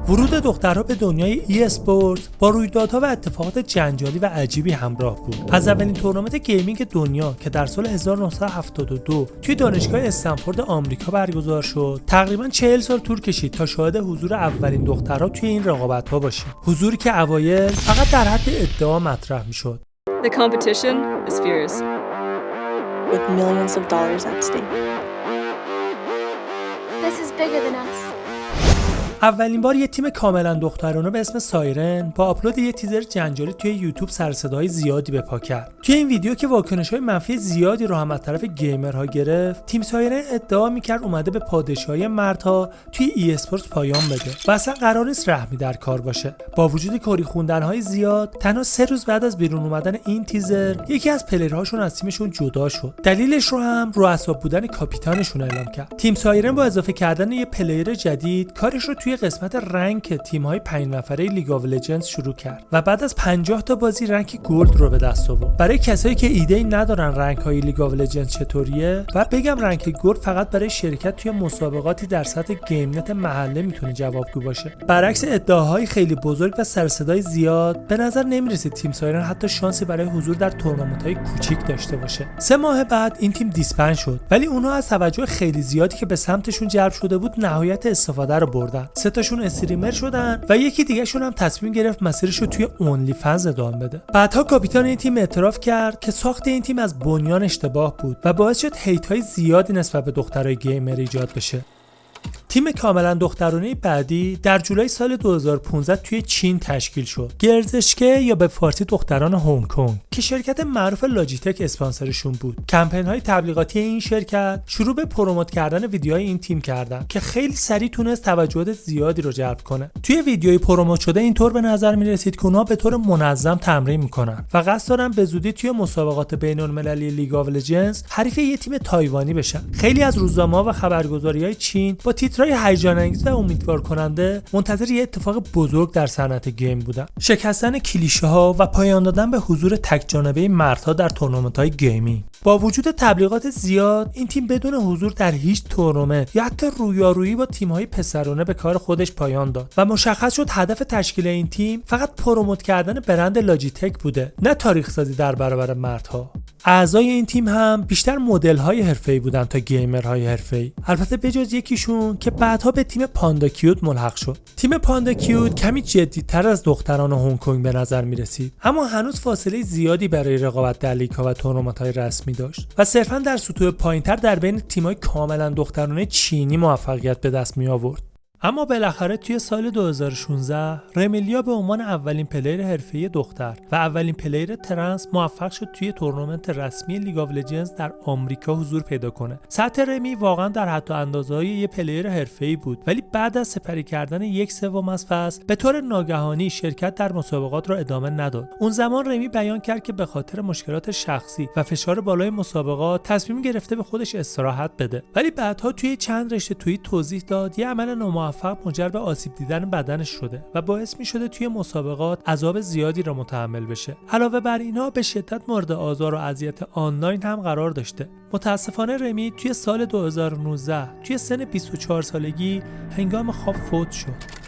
ورود دخترها به دنیای ای اسپورت با رویدادها و اتفاقات جنجالی و عجیبی همراه بود. از اولین تورنمنت گیمینگ دنیا که در سال 1972 توی دانشگاه استنفورد آمریکا برگزار شد، تقریباً 40 سال طول کشید تا شاهد حضور اولین دخترها توی این رقابت‌ها باشیم. حضوری که اوایل فقط در حد ادعا مطرح می‌شد. The competition is fierce. With millions of dollars at stake. This is bigger than us. اولین بار یه تیم کاملا دخترانه به اسم سایرن با آپلود یه تیزر جنجالی توی یوتیوب سر صدای زیادی به پا کرد. توی این ویدیو که واکنش‌های منفی زیادی رو هم از طرف گیمرها گرفت، تیم سایرن ادعا می‌کرد اومده به پادشاهی مردها توی ای اسپورت پایان بده و اصلا قرار نیست رحمی در کار باشه. با وجود کری خوندن‌های زیاد، تنها 3 روز بعد از بیرون اومدن این تیزر، یکی از پلیرهاشون از تیمشون جدا شد. دلیلش رو هم رو اعصاب بودن کاپیتانشون اعلام کرد. تیم سایرن با اضافه کردن یه پلیر جدید، کارش رو توی قسمت رنک تیم‌های 5 نفره لیگ آف لجندز شروع کرد و بعد از 50 تا بازی رنک گلد رو به دست آورد. برای کسایی که ایده‌ای ندارن رنک‌های لیگ آف لجندز چطوریه، بعد بگم رنک گلد فقط برای شرکت توی مسابقاتی در سطح گیم نت محله میتونه جوابگو باشه. برعکس ادعاهای خیلی بزرگ و سر صدای زیاد، به نظر نمیرسه تیم سایرن حتی شانسی برای حضور در تورنمنت‌های کوچیک داشته باشه. 3 ماه بعد این تیم دیسبند شد، ولی اونها از توجه خیلی زیادی که به سمتشون جلب شده بود نهایت استفاده رو بردن. 3 تاشون استریمر شدن و یکی دیگه شون هم تصمیم گرفت مسیرش رو توی اونلی فنز ادامه بده. بعدها کاپیتان این تیم اعتراف کرد که ساخت این تیم از بنیان اشتباه بود و باعث شد هیت‌های زیادی نسبت به دخترای گیمر ایجاد بشه. تیم کاملا دخترانه بعدی در جولای سال 2015 توی چین تشکیل شد. گرزشکه یا به فارسی دختران هنگ کنگ که شرکت معروف لاجیتک اسپانسرشون بود. کمپین‌های تبلیغاتی این شرکت شروع به پروموت کردن ویدیوهای این تیم کردن که خیلی سریع تونست توجهات زیادی رو جلب کنه. توی ویدیوی پروموت شده اینطور به نظر می‌رسید که اونها به طور منظم تمرین می‌کنن و قصد دارن به زودی توی مسابقات بین‌المللی لیگ آف لجندز حریف یه تیم تایوانی بشن. خیلی از روزنامه‌ها و خبرگزاری‌های چین با تیترهای هیجان انگیز و امیدوار کننده منتظر یه اتفاق بزرگ در صنعت گیم بودن: شکستن کلیشه‌ها و پایان دادن به حضور تک جانبه مردها در تورنمنت‌های گیمینگ. با وجود تبلیغات زیاد، این تیم بدون حضور در هیچ تورنمنت یا حتی رویارویی با تیم‌های پسرانه به کار خودش پایان داد و مشخص شد هدف تشکیل این تیم فقط پروموت کردن برند لاجیتک بوده، نه تاریخ سازی در برابر مردها. اعضای این تیم هم بیشتر مدل‌های حرفه‌ای بودن تا گیمرهای حرفه‌ای، البته بجز یکیشون که بعدها به تیم پاندا کیوت ملحق شد. تیم پاندا کیوت کمی جدی‌تر از دختران هنگ کنگ به نظر می‌رسید، اما هنوز فاصله زیادی برای رقابت در لیگ‌ها و تورنمنت‌های رسمی داشت و صرفاً در سطوح پایین‌تر در بین تیم‌های کاملاً دخترانه چینی موفقیت به دست می‌آورد. اما بالاخره توی سال 2016 رمیلیا به عنوان اولین پلیر حرفه‌ای دختر و اولین پلیر ترنس موفق شد توی تورنمنت رسمی لیگ آف لجندز در آمریکا حضور پیدا کنه. سطح رمی واقعا در حد و اندازه‌های یه پلیر حرفه‌ای بود، ولی بعد از سپری کردن 1/3 از فصل به طور ناگهانی شرکت در مسابقات را ادامه نداد. اون زمان رمی بیان کرد که به خاطر مشکلات شخصی و فشار بالای مسابقات تصمیم گرفته به خودش استراحت بده، ولی بعدها توی چند رشته توییت توضیح داد یه عمل ناموفق منجر به آسیب دیدن بدنش شده و باعث می شده توی مسابقات عذاب زیادی را متحمل بشه. علاوه بر اینها به شدت مورد آزار و اذیت آنلاین هم قرار داشته. متاسفانه رمی توی سال 2019 توی سن 24 سالگی هنگام خواب فوت شد.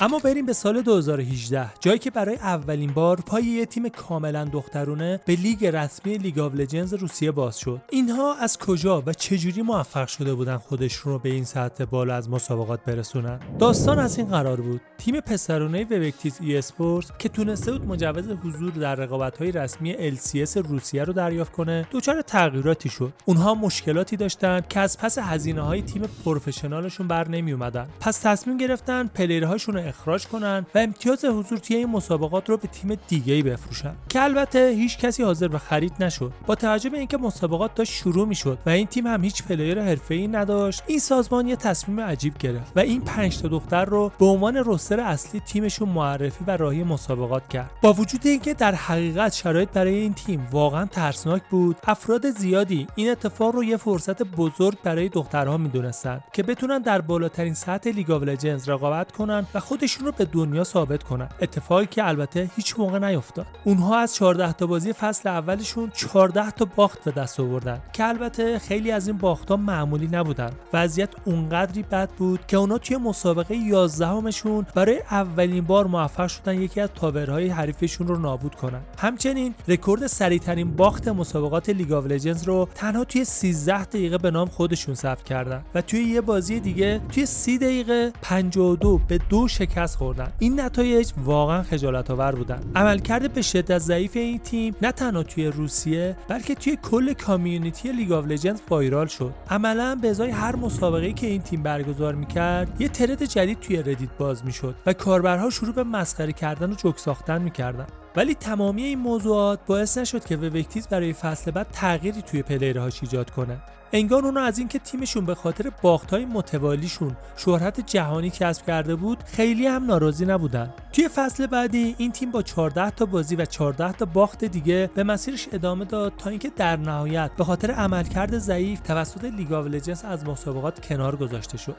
اما بریم به سال 2018، جایی که برای اولین بار پای یه تیم کاملا دخترونه به لیگ رسمی لیگ آف لجندز روسیه باز شد. اینها از کجا و چجوری موفق شده بودن خودشون رو به این سطح بالا از مسابقات برسونن؟ داستان از این قرار بود: تیم پسرونه ووکتیز ای اسپورتس که تونسته بود مجوز حضور در رقابت‌های رسمی LCS روسیه رو دریافت کنه، دچار تغییراتی شد. اونها مشکلاتی داشتن که از پس هزینه‌های تیم پروفشنالشون بر نمی‌اومدن. پس تصمیم گرفتن پلیرهاشون اخراج کنن و امتیاز حضور توی این مسابقات رو به تیم دیگه‌ای بفروشن، که البته هیچ کسی حاضر به خرید نشد. با توجه به اینکه مسابقات داشت شروع می‌شد و این تیم هم هیچ پلیر حرفه‌ای نداشت، این سازمان یه تصمیم عجیب گرفت و این 5 تا دختر رو به عنوان روستر اصلی تیمشون معرفی و راهی مسابقات کرد. با وجود اینکه در حقیقت شرایط برای این تیم واقعا ترسناک بود، افراد زیادی این اتفاق رو یه فرصت بزرگ برای دخترها می‌دونستند که بتونن در بالاترین سطح لیگ آف لجندز رقابت کنن و خودشون رو به دنیا ثابت کنن، اتفاقی که البته هیچ موقع نیفتاد. اونها از 14 تا بازی فصل اولشون 14 تا باخت به دست آوردن که البته خیلی از این باخت‌ها معمولی نبودن. وضعیت اونقدری بد بود که اونا توی مسابقه 11مشون برای اولین بار موفق شدن یکی از تاورهای حریفشون رو نابود کنن. همچنین رکورد سریع‌ترین باخت مسابقات لیگ آف لجندز رو تنها توی 13 دقیقه به نام خودشون ثبت کردن و توی یه بازی دیگه توی 30 دقیقه 52-2 شکست خوردن. این نتایج واقعا خجالت‌آور بودن. عملکرد به شدت ضعیف این تیم نه تنها توی روسیه بلکه توی کل کامیونیتی لیگ آف لجندز وایرال شد. عملاً به ازای هر مسابقه‌ای که این تیم برگزار می‌کرد، یه ترند جدید توی ردیت باز می‌شد و کاربرها شروع به مسخره کردن و جوک ساختن می‌کردن. ولی تمامی این موضوعات باعث نشد که ووکتیز برای فصل بعد تغییری توی پلیرهاش ایجاد کنه. انگار اونا از اینکه تیمشون به خاطر باخت‌های متوالیشون شهرت جهانی کسب کرده بود خیلی هم ناراضی نبودن. توی فصل بعدی این تیم با 14 تا بازی و 14 تا باخت دیگه به مسیرش ادامه داد تا اینکه در نهایت به خاطر عملکرد ضعیف توسط لیگ آف لجندز از مسابقات کنار گذاشته شد.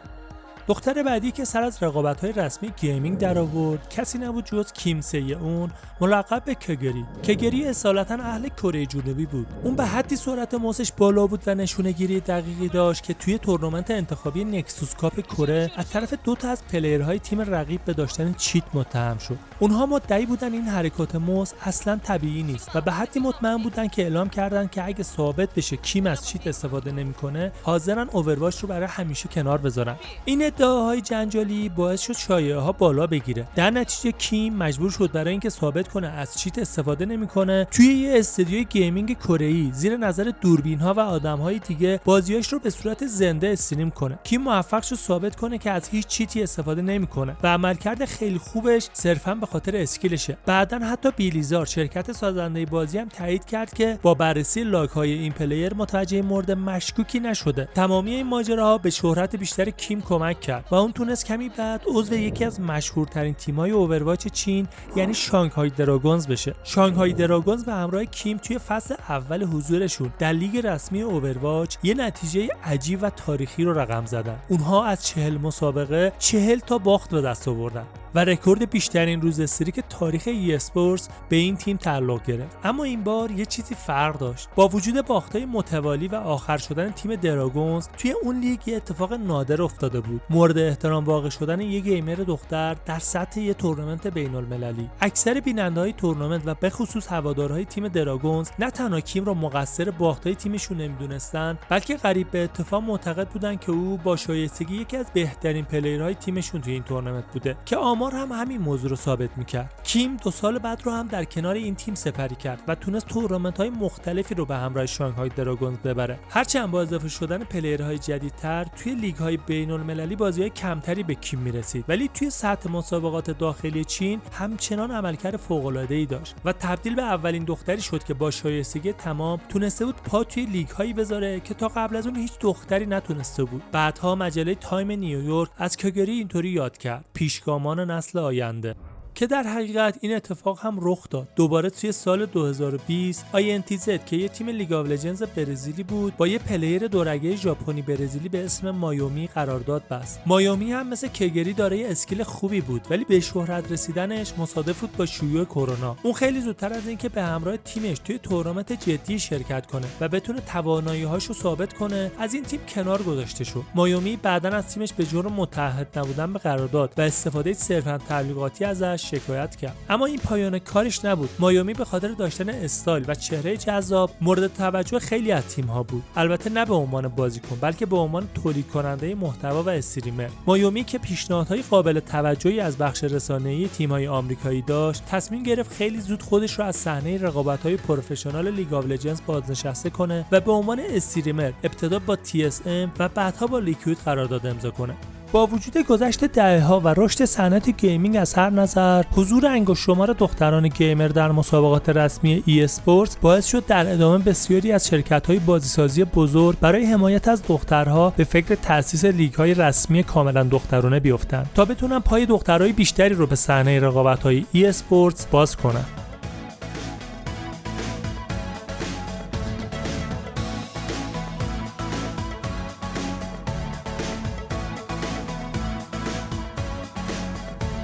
دختر بعدی که سر از رقابت‌های رسمی گیمینگ در آورد کسی نبود جز کیم سیئون، ملقب به کگری اصالتاً اهل کره جنوبی بود. اون به حدی سرعت موسش بالا بود و نشونه‌گیری دقیقی داشت که توی تورنمنت انتخابی نکسوس کاپ کره از طرف 2 تا از پلیرهای تیم رقیب به داشتن چیت متهم شد. اونها مدعی بودن این حرکات موس اصلاً طبیعی نیست و به حدی مطمئن بودن که اعلام کردن که اگه ثابت بشه کیم از چیت استفاده نمی‌کنه، حاضرن اوورواچ رو برای همیشه کنار بذارن. این ادعاهای جنجالی باعث شد شایعه‌ها بالا بگیره. در نتیجه کیم مجبور شد برای اینکه ثابت کنه از چیت استفاده نمی‌کنه، توی یه استودیوی گیمینگ کره‌ای زیر نظر دوربین‌ها و آدم‌های دیگه بازیاش رو به صورت زنده استریم کنه. کیم موفق شد ثابت کنه که از هیچ چیتی استفاده نمی‌کنه و عملکرد خیلی خوبش صرفاً به خاطر اسکیلشه. بعداً حتی بیلیزار شرکت سازنده بازی هم تایید کرد که با بررسی لاگ‌های این پلیر متوجه مورد مشکوکی نشده. تمامی این ماجراها به شهرت بیشتر کیم کمک کرد و اون تونست کمی بعد عضو یکی از مشهورترین تیم‌های اوورواچ چین یعنی شانگهای دراگونز بشه. شانگهای دراگونز به همراه کیم توی فصل اول حضورشون در لیگ رسمی اوورواچ یه نتیجه عجیب و تاریخی رو رقم زدن. اونها از 40 مسابقه 40 تا باخت به دست آوردن و رکورد بیشترین روز استریک تاریخ ای اسپورتس به این تیم تعلق گرفت. اما این بار یه چیزی فرق داشت. با وجود باخت‌های متوالی و آخر شدن تیم دراگونز توی اون لیگ یه اتفاق نادر افتاده بود. مورد احترام واقع شدن یه گیمر دختر در سطح یه تورنمنت بین‌المللی. اکثر بیننده‌های تورنمنت و به خصوص هوادارهای تیم دراگونز نه تنها کیم را مقصر باخت‌های تیمشون نمی‌دونستن، بلکه قریب به اتفاق معتقد بودن که او با شایستگی یکی از بهترین پلیرهای تیمشون توی این تورنمنت بوده که هم همین موضوع رو ثابت می‌کرد. کیم 2 سال بعد رو هم در کنار این تیم سپری کرد و تونست تورنمنت‌های مختلفی رو به همراه شانگهای دراگونز ببره. هرچند با اضافه شدن پلیرهای جدیدتر توی لیگ‌های بین‌المللی بازی‌های کمتری به کیم می‌رسید، ولی توی سطح مسابقات داخلی چین همچنان عملکرد فوق‌العاده‌ای داشت و تبدیل به اولین دختری شد که با شایستگی تمام تونسته بود پا توی لیگ‌هایی بذاره که تا قبل از اون هیچ دختری نتونسته بود. بعدها مجله تایم نیویورک از کگری اینطوری یاد کرد: پیشگامان نسل آینده. که در حقیقت این اتفاق هم رخ داد. دوباره توی سال 2020 INTZ که یه تیم لیگ آف لجندز برزیلی بود با یه پلیر دورگه ژاپنی برزیلی به اسم مایومی قرارداد بست. مایومی هم مثل کگری دارای اسکیل خوبی بود، ولی به شهرت رسیدنش مصادف بود با شیوع کرونا. اون خیلی زودتر از اینکه به همراه تیمش توی تورنمنت جدی شرکت کنه و بتونه توانایی‌هاشو ثابت کنه، از این تیم کنار گذاشته شد. مایومی بعداً از تیمش به جرم متعهد نبودن به قرارداد و استفاده صرفاً تبلیغاتی ازش شکایت کرد. اما این پایان کارش نبود. مایومی به خاطر داشتن استایل و چهره جذاب مورد توجه خیلی از تیم‌ها بود. البته نه به عنوان بازیکن، بلکه به عنوان تولید کننده محتوا و استریمر. مایومی که پیشنهادهای قابل توجهی از بخش رسانه‌ای تیم‌های آمریکایی داشت، تصمیم گرفت خیلی زود خودش را از صحنه رقابت‌های پروفشنال لیگ آف لجندز بازنشسته کنه و به عنوان استریمر ابتدا با TSM و بعدها با لیکوید قرارداد امضا کنه. با وجود گذشت دهه‌ها و رشد صنعت گیمینگ از هر نظر، حضور انگشت شمار دختران گیمر در مسابقات رسمی ای اسپورتس باعث شد در ادامه بسیاری از شرکت‌های بازیسازی بزرگ برای حمایت از دخترها به فکر تأسیس لیگ‌های رسمی کاملا دخترانه بیفتند تا بتونن پای دخترای بیشتری رو به صحنه رقابت‌های ای اسپورتس باز کنن.